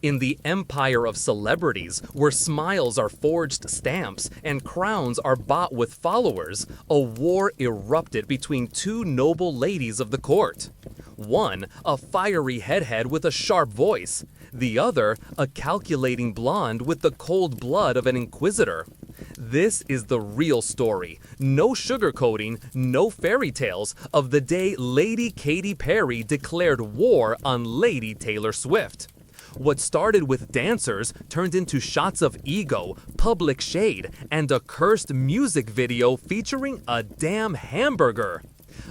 In the empire of celebrities, where smiles are forged stamps and crowns are bought with followers, a war erupted between two noble ladies of the court. One, a fiery headhead with a sharp voice. The other, a calculating blonde with the cold blood of an inquisitor. This is the real story, no sugarcoating, no fairy tales, of the day Lady Katy Perry declared war on Lady Taylor Swift. What started with dancers turned into shots of ego, public shade, and a cursed music video featuring a damn hamburger.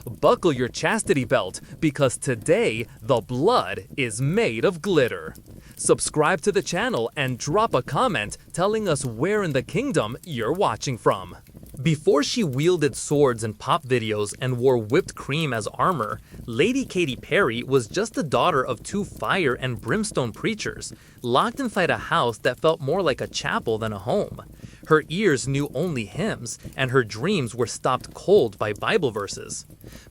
Buckle your chastity belt, because today the blood is made of glitter. Subscribe to the channel and drop a comment telling us where in the kingdom you're watching from. Before she wielded swords in pop videos and wore whipped cream as armor, Lady Katy Perry was just the daughter of two fire and brimstone preachers, locked inside a house that felt more like a chapel than a home. Her ears knew only hymns, and her dreams were stopped cold by Bible verses.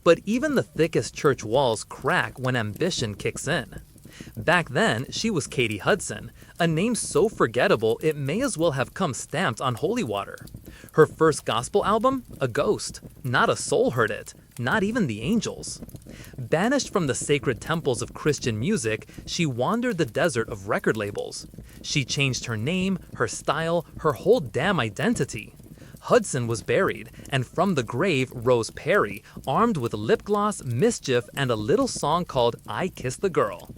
But even the thickest church walls crack when ambition kicks in. Back then, she was Katy Hudson, a name so forgettable it may as well have come stamped on holy water. Her first gospel album? A ghost. Not a soul heard it, not even the angels. Banished from the sacred temples of Christian music, she wandered the desert of record labels. She changed her name, her style, her whole damn identity. Hudson was buried, and from the grave rose Perry, armed with lip gloss, mischief, and a little song called I Kissed the Girl.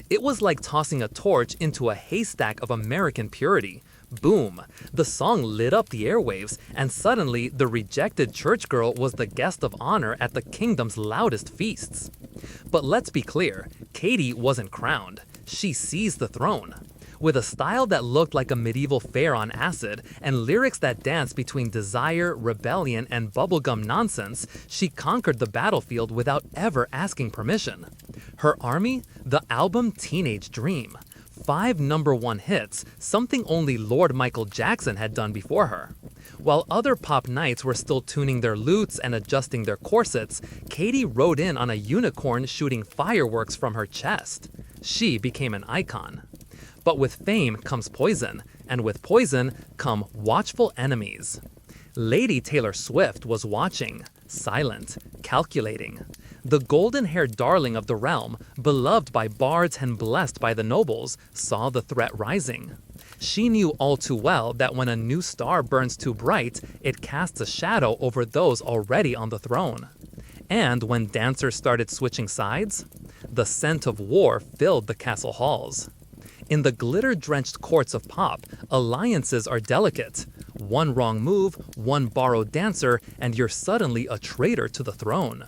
It was like tossing a torch into a haystack of American purity. Boom! The song lit up the airwaves, and suddenly the rejected church girl was the guest of honor at the kingdom's loudest feasts. But let's be clear, Katy wasn't crowned. She seized the throne. With a style that looked like a medieval fair on acid, and lyrics that danced between desire, rebellion, and bubblegum nonsense, she conquered the battlefield without ever asking permission. Her army? The album Teenage Dream. 5 #1 hits, something only Lord Michael Jackson had done before her. While other pop knights were still tuning their lutes and adjusting their corsets, Katy rode in on a unicorn shooting fireworks from her chest. She became an icon. But with fame comes poison, and with poison come watchful enemies. Lady Taylor Swift was watching, silent, calculating. The golden-haired darling of the realm, beloved by bards and blessed by the nobles, saw the threat rising. She knew all too well that when a new star burns too bright, it casts a shadow over those already on the throne. And when dancers started switching sides, the scent of war filled the castle halls. In the glitter-drenched courts of pop, alliances are delicate. One wrong move, one borrowed dancer, and you're suddenly a traitor to the throne.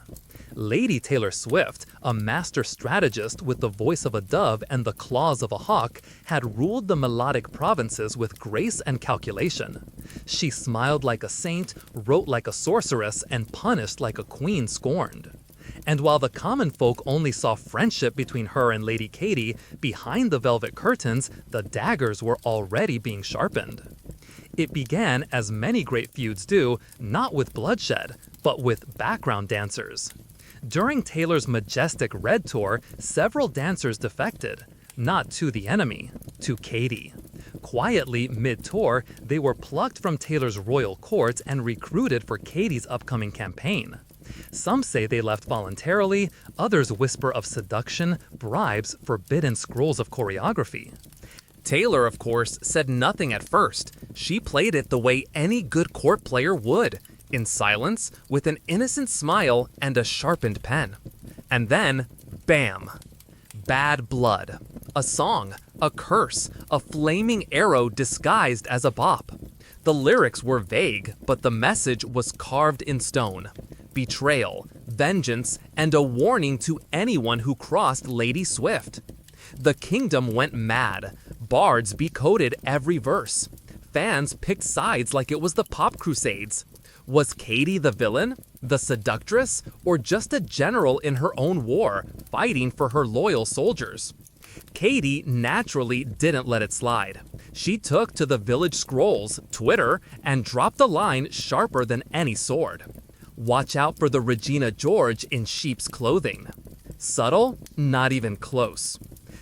Lady Taylor Swift, a master strategist with the voice of a dove and the claws of a hawk, had ruled the melodic provinces with grace and calculation. She smiled like a saint, wrote like a sorceress, and punished like a queen scorned. And while the common folk only saw friendship between her and Lady Katy, behind the velvet curtains, the daggers were already being sharpened. It began, as many great feuds do, not with bloodshed, but with background dancers. During Taylor's majestic Red Tour, several dancers defected, not to the enemy, to Katy. Quietly, mid-tour, they were plucked from Taylor's royal court and recruited for Katy's upcoming campaign. Some say they left voluntarily, others whisper of seduction, bribes, forbidden scrolls of choreography. Taylor, of course, said nothing at first. She played it the way any good court player would, in silence, with an innocent smile and a sharpened pen. And then, bam! Bad Blood. A song, a curse, a flaming arrow disguised as a bop. The lyrics were vague, but the message was carved in stone. Betrayal, vengeance, and a warning to anyone who crossed Lady Swift. The kingdom went mad. Bards decoded every verse. Fans picked sides like it was the pop crusades. Was Katy the villain, the seductress, or just a general in her own war, fighting for her loyal soldiers? Katy naturally didn't let it slide. She took to the village scrolls, Twitter, and dropped a line sharper than any sword. Watch out for the Regina George in sheep's clothing. Subtle? Not even close.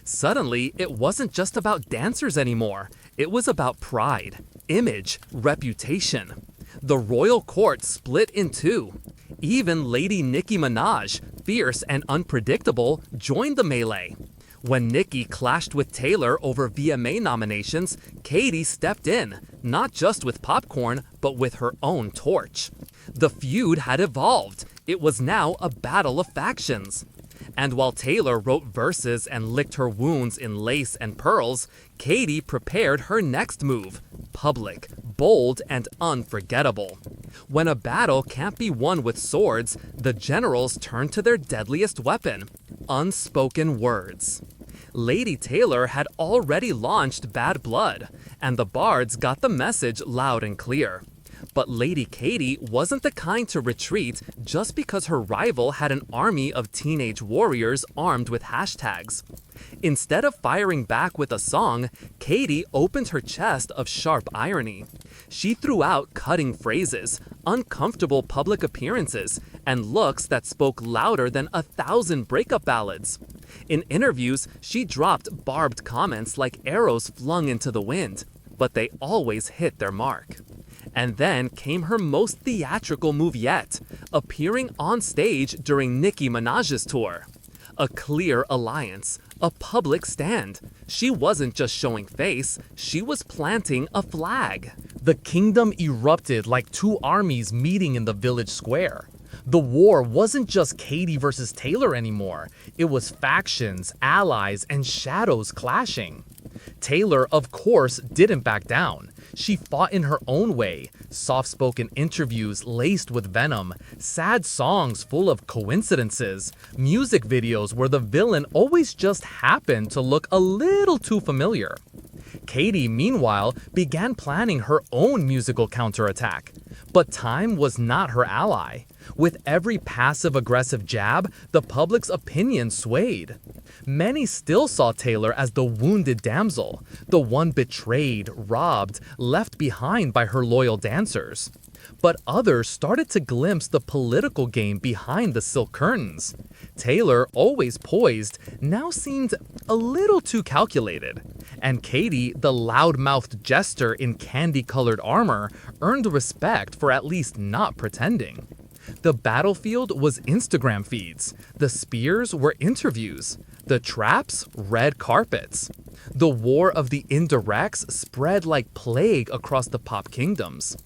Suddenly, it wasn't just about dancers anymore. It was about pride, image, reputation. The royal court split in two. Even Lady Nicki Minaj, fierce and unpredictable, joined the melee. When Nicki clashed with Taylor over VMA nominations, Katy stepped in, not just with popcorn, but with her own torch. The feud had evolved. It was now a battle of factions. And while Taylor wrote verses and licked her wounds in lace and pearls, Katy prepared her next move, public, bold, and unforgettable. When a battle can't be won with swords, the generals turn to their deadliest weapon, unspoken words. Lady Taylor had already launched Bad Blood, and the bards got the message loud and clear. But Lady Katy wasn't the kind to retreat just because her rival had an army of teenage warriors armed with hashtags. Instead of firing back with a song, Katy opened her chest of sharp irony. She threw out cutting phrases, uncomfortable public appearances, and looks that spoke louder than 1,000 breakup ballads. In interviews, she dropped barbed comments like arrows flung into the wind, but they always hit their mark. And then came her most theatrical move yet, appearing on stage during Nicki Minaj's tour. A clear alliance, a public stand. She wasn't just showing face, she was planting a flag. The kingdom erupted like two armies meeting in the village square. The war wasn't just Katy versus Taylor anymore. It was factions, allies, and shadows clashing. Taylor, of course, didn't back down. She fought in her own way, soft-spoken interviews laced with venom, sad songs full of coincidences, music videos where the villain always just happened to look a little too familiar. Katy, meanwhile, began planning her own musical counterattack. But time was not her ally. With every passive-aggressive jab, the public's opinion swayed. Many still saw Taylor as the wounded damsel, the one betrayed, robbed, left behind by her loyal dancers. But others started to glimpse the political game behind the silk curtains. Taylor, always poised, now seemed a little too calculated. And Katy, the loud-mouthed jester in candy-colored armor, earned respect for at least not pretending. The battlefield was Instagram feeds. The spears were interviews. The traps, red carpets. The war of the indirects spread like plague across the pop kingdoms.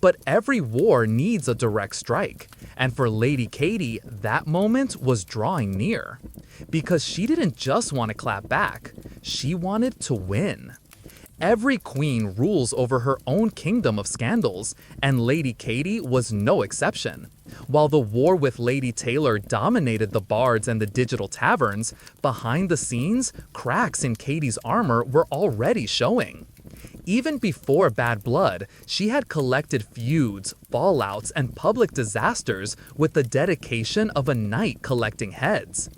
But every war needs a direct strike, and for Lady Katy, that moment was drawing near. Because she didn't just want to clap back, she wanted to win. Every queen rules over her own kingdom of scandals, and Lady Katy was no exception. While the war with Lady Taylor dominated the bards and the digital taverns, behind the scenes, cracks in Katy's armor were already showing. Even before Bad Blood, she had collected feuds, fallouts, and public disasters with the dedication of a knight collecting heads.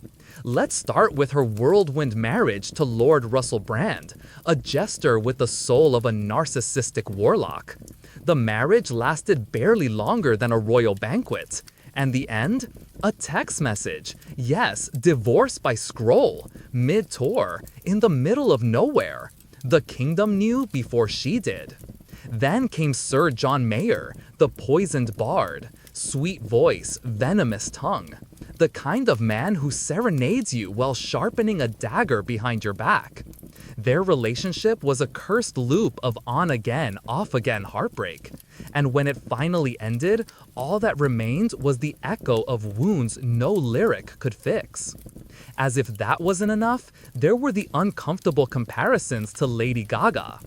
Let's start with her whirlwind marriage to Lord Russell Brand, a jester with the soul of a narcissistic warlock. The marriage lasted barely longer than a royal banquet. And the end? A text message. Yes, divorce by scroll, mid-tour, in the middle of nowhere. The kingdom knew before she did. Then came Sir John Mayer, the poisoned bard, sweet voice, venomous tongue. The kind of man who serenades you while sharpening a dagger behind your back. Their relationship was a cursed loop of on-again, off-again heartbreak. And when it finally ended, all that remained was the echo of wounds no lyric could fix. As if that wasn't enough, there were the uncomfortable comparisons to Lady Gaga.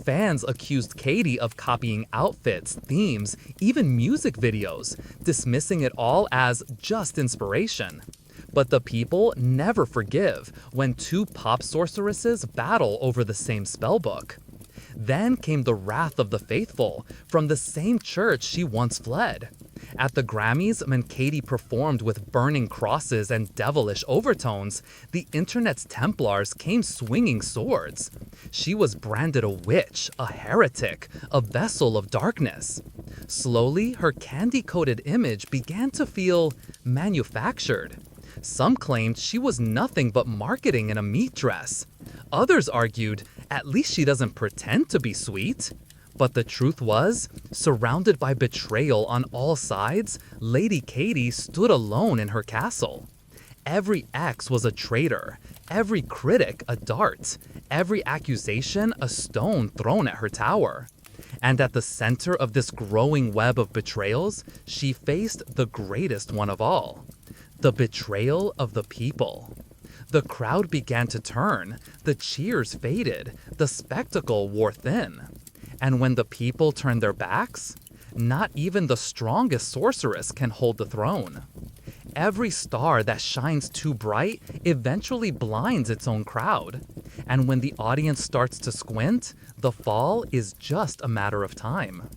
Fans accused Katy of copying outfits, themes, even music videos, dismissing it all as just inspiration. But the people never forgive when two pop sorceresses battle over the same spellbook. Then came the wrath of the faithful, from the same church she once fled. At the Grammys, when Katy performed with burning crosses and devilish overtones, the internet's Templars came swinging swords. She was branded a witch, a heretic, a vessel of darkness. Slowly, her candy-coated image began to feel manufactured. Some claimed she was nothing but marketing in a meat dress. Others argued, at least she doesn't pretend to be sweet. But the truth was, surrounded by betrayal on all sides, Lady Katy stood alone in her castle. Every ex was a traitor, every critic a dart, every accusation a stone thrown at her tower. And at the center of this growing web of betrayals, she faced the greatest one of all, the betrayal of the people. The crowd began to turn, the cheers faded, the spectacle wore thin. And when the people turned their backs, not even the strongest sorceress can hold the throne. Every star that shines too bright eventually blinds its own crowd. And when the audience starts to squint, the fall is just a matter of time.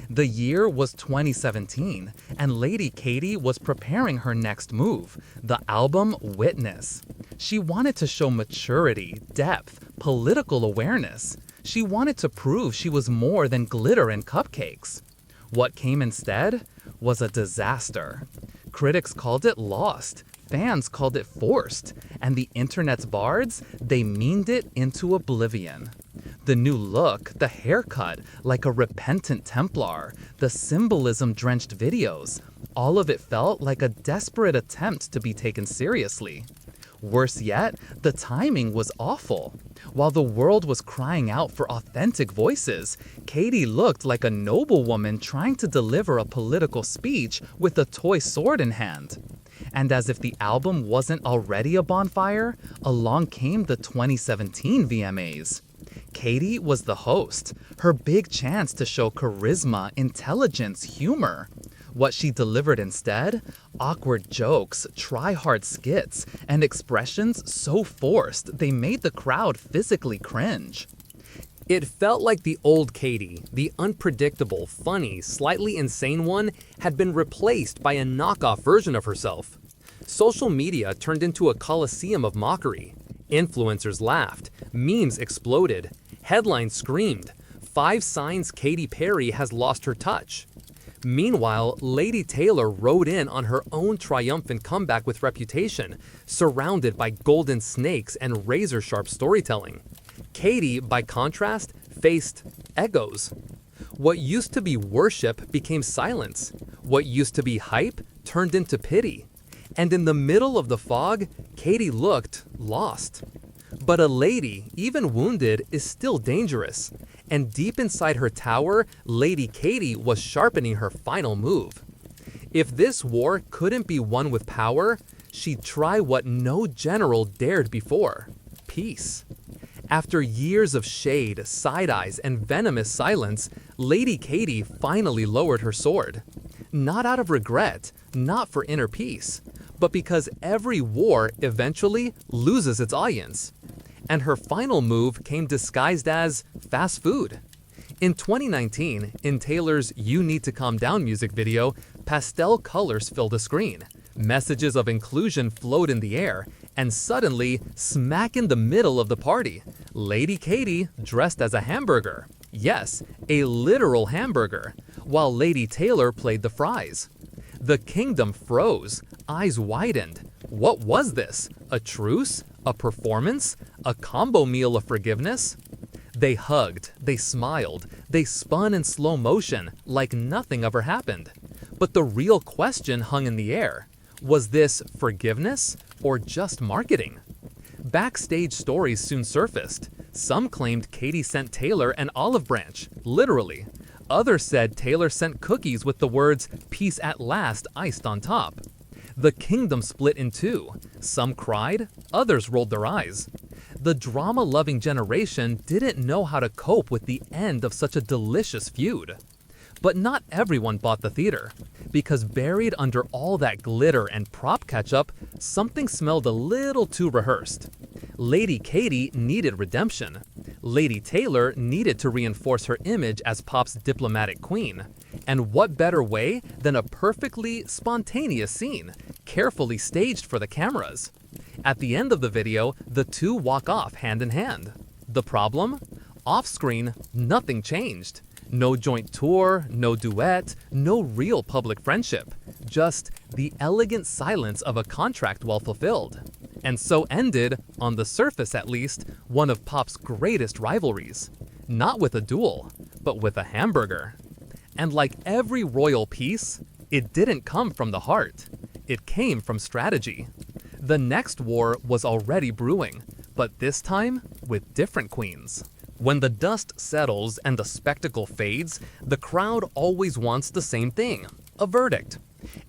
The year was 2017, and Lady Katy was preparing her next move, the album Witness. She wanted to show maturity, depth, political awareness. She wanted to prove she was more than glitter and cupcakes. What came instead was a disaster. Critics called it lost, fans called it forced, and the internet's bards, they memed it into oblivion. The new look, the haircut, like a repentant Templar, the symbolism-drenched videos, all of it felt like a desperate attempt to be taken seriously. Worse yet, the timing was awful. While the world was crying out for authentic voices, Katy looked like a noblewoman trying to deliver a political speech with a toy sword in hand. And as if the album wasn't already a bonfire, along came the 2017 VMAs. Katy was the host, her big chance to show charisma, intelligence, humor. What she delivered instead? Awkward jokes, try-hard skits, and expressions so forced they made the crowd physically cringe. It felt like the old Katy, the unpredictable, funny, slightly insane one, had been replaced by a knockoff version of herself. Social media turned into a coliseum of mockery. Influencers laughed, memes exploded, headlines screamed, 5 signs Katy Perry has lost her touch. Meanwhile, Lady Taylor rode in on her own triumphant comeback with Reputation, surrounded by golden snakes and razor-sharp storytelling. Katy, by contrast, faced echoes. What used to be worship became silence. What used to be hype turned into pity. And in the middle of the fog, Katy looked lost. But a lady, even wounded, is still dangerous. And deep inside her tower, Lady Katy was sharpening her final move. If this war couldn't be won with power, she'd try what no general dared before: peace. After years of shade, side eyes, and venomous silence, Lady Katy finally lowered her sword. Not out of regret, not for inner peace, but because every war eventually loses its audience. And her final move came disguised as fast food. In 2019, in Taylor's You Need to Calm Down music video, pastel colors filled the screen. Messages of inclusion flowed in the air, and suddenly, smack in the middle of the party, Lady Katy dressed as a hamburger. Yes, a literal hamburger, while Lady Taylor played the fries. The kingdom froze, eyes widened. What was this? A truce? A performance? A combo meal of forgiveness? They hugged, they smiled, they spun in slow motion like nothing ever happened. But the real question hung in the air. Was this forgiveness or just marketing? Backstage stories soon surfaced. Some claimed Katy sent Taylor an olive branch, literally. Others said Taylor sent cookies with the words "Peace at last" iced on top. The kingdom split in two. Some cried, others rolled their eyes. The drama-loving generation didn't know how to cope with the end of such a delicious feud. But not everyone bought the theater, because buried under all that glitter and prop ketchup, something smelled a little too rehearsed. Lady Katy needed redemption. Lady Taylor needed to reinforce her image as pop's diplomatic queen. And what better way than a perfectly spontaneous scene, carefully staged for the cameras? At the end of the video, the two walk off hand in hand. The problem? Off-screen, nothing changed. No joint tour, no duet, no real public friendship. just the elegant silence of a contract well fulfilled. And so ended, on the surface at least, one of pop's greatest rivalries. Not with a duel, but with a hamburger. And like every royal peace, it didn't come from the heart. It came from strategy. The next war was already brewing, but this time with different queens. When the dust settles and the spectacle fades, the crowd always wants the same thing, a verdict.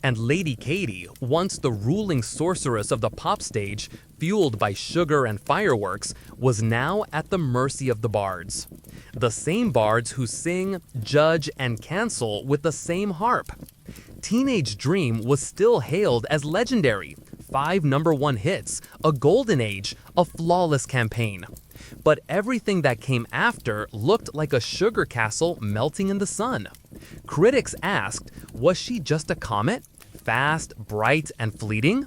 And Lady Katy, once the ruling sorceress of the pop stage, fueled by sugar and fireworks, was now at the mercy of the bards. The same bards who sing, judge, and cancel with the same harp. Teenage Dream was still hailed as legendary. 5 #1 hits, a golden age, a flawless campaign. But everything that came after looked like a sugar castle melting in the sun. Critics asked, was she just a comet? Fast, bright, and fleeting?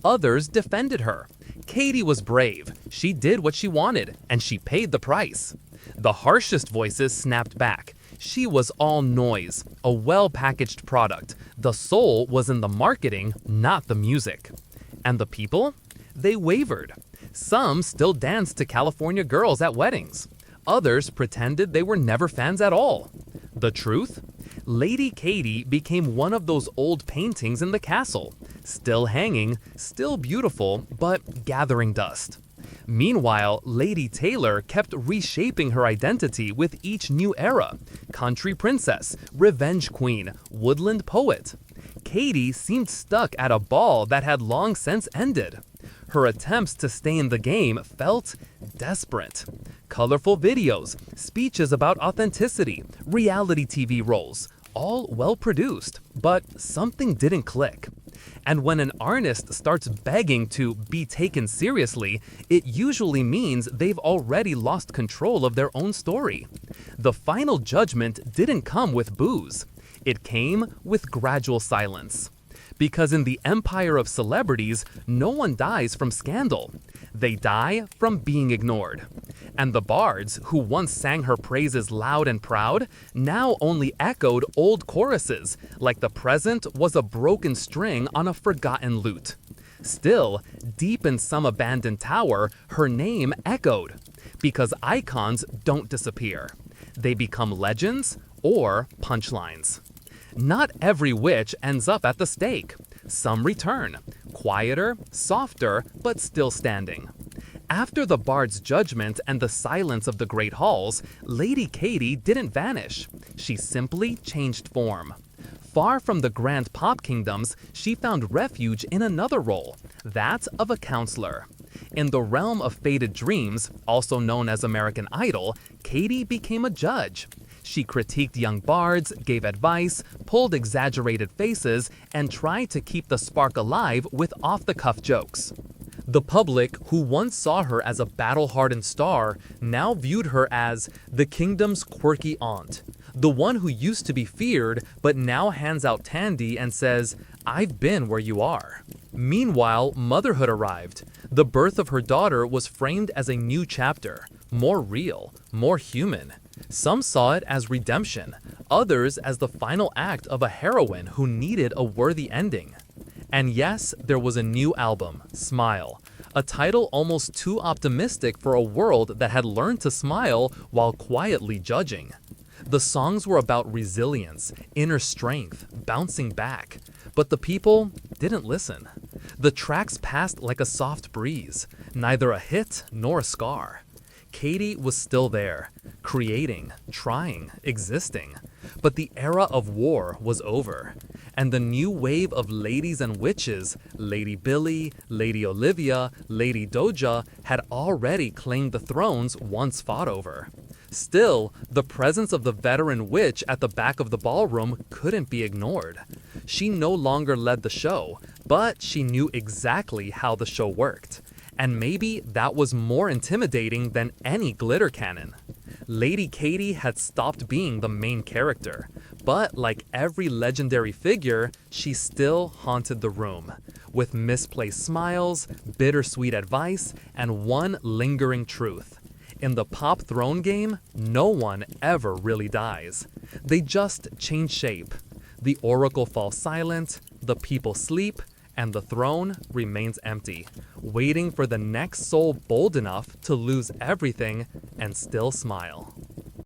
Others defended her. Katy was brave. She did what she wanted, and she paid the price. The harshest voices snapped back. She was all noise, a well-packaged product. The soul was in the marketing, not the music. And the people? They wavered. Some still danced to California Girls at weddings. Others pretended they were never fans at all. The truth? Lady Katy became one of those old paintings in the castle. Still hanging, still beautiful, but gathering dust. Meanwhile, Lady Taylor kept reshaping her identity with each new era. Country princess, revenge queen, woodland poet. Katy seemed stuck at a ball that had long since ended. Her attempts to stay in the game felt desperate. Colorful videos, speeches about authenticity, reality TV roles, all well produced, but something didn't click. And when an artist starts begging to be taken seriously, it usually means they've already lost control of their own story. The final judgment didn't come with boos. It came with gradual silence. Because in the empire of celebrities, no one dies from scandal. They die from being ignored. And the bards, who once sang her praises loud and proud, now only echoed old choruses, like the present was a broken string on a forgotten lute. Still, deep in some abandoned tower, her name echoed. Because icons don't disappear. They become legends or punchlines. Not every witch ends up at the stake. Some return, quieter, softer, but still standing. After the bard's judgment and the silence of the great halls, Lady Katy didn't vanish. She simply changed form. Far from the grand pop kingdoms, she found refuge in another role, that of a counselor. In the realm of faded dreams, also known as American Idol, Katy became a judge. She critiqued young bards, gave advice, pulled exaggerated faces, and tried to keep the spark alive with off-the-cuff jokes. The public, who once saw her as a battle-hardened star, now viewed her as the kingdom's quirky aunt. The one who used to be feared, but now hands out candy and says, "I've been where you are." Meanwhile, motherhood arrived. The birth of her daughter was framed as a new chapter, more real, more human. Some saw it as redemption, others as the final act of a heroine who needed a worthy ending. And yes, there was a new album, Smile, a title almost too optimistic for a world that had learned to smile while quietly judging. The songs were about resilience, inner strength, bouncing back, but the people didn't listen. The tracks passed like a soft breeze, neither a hit nor a scar. Katy was still there, creating, trying, existing. But the era of war was over, and the new wave of ladies and witches, Lady Billie, Lady Olivia, Lady Doja, had already claimed the thrones once fought over. Still, the presence of the veteran witch at the back of the ballroom couldn't be ignored. She no longer led the show, but she knew exactly how the show worked. And maybe that was more intimidating than any glitter cannon. Lady Katy had stopped being the main character, but like every legendary figure, she still haunted the room, with misplaced smiles, bittersweet advice, and one lingering truth. In the pop throne game, no one ever really dies. They just change shape. The oracle falls silent, the people sleep, and the throne remains empty, waiting for the next soul bold enough to lose everything and still smile.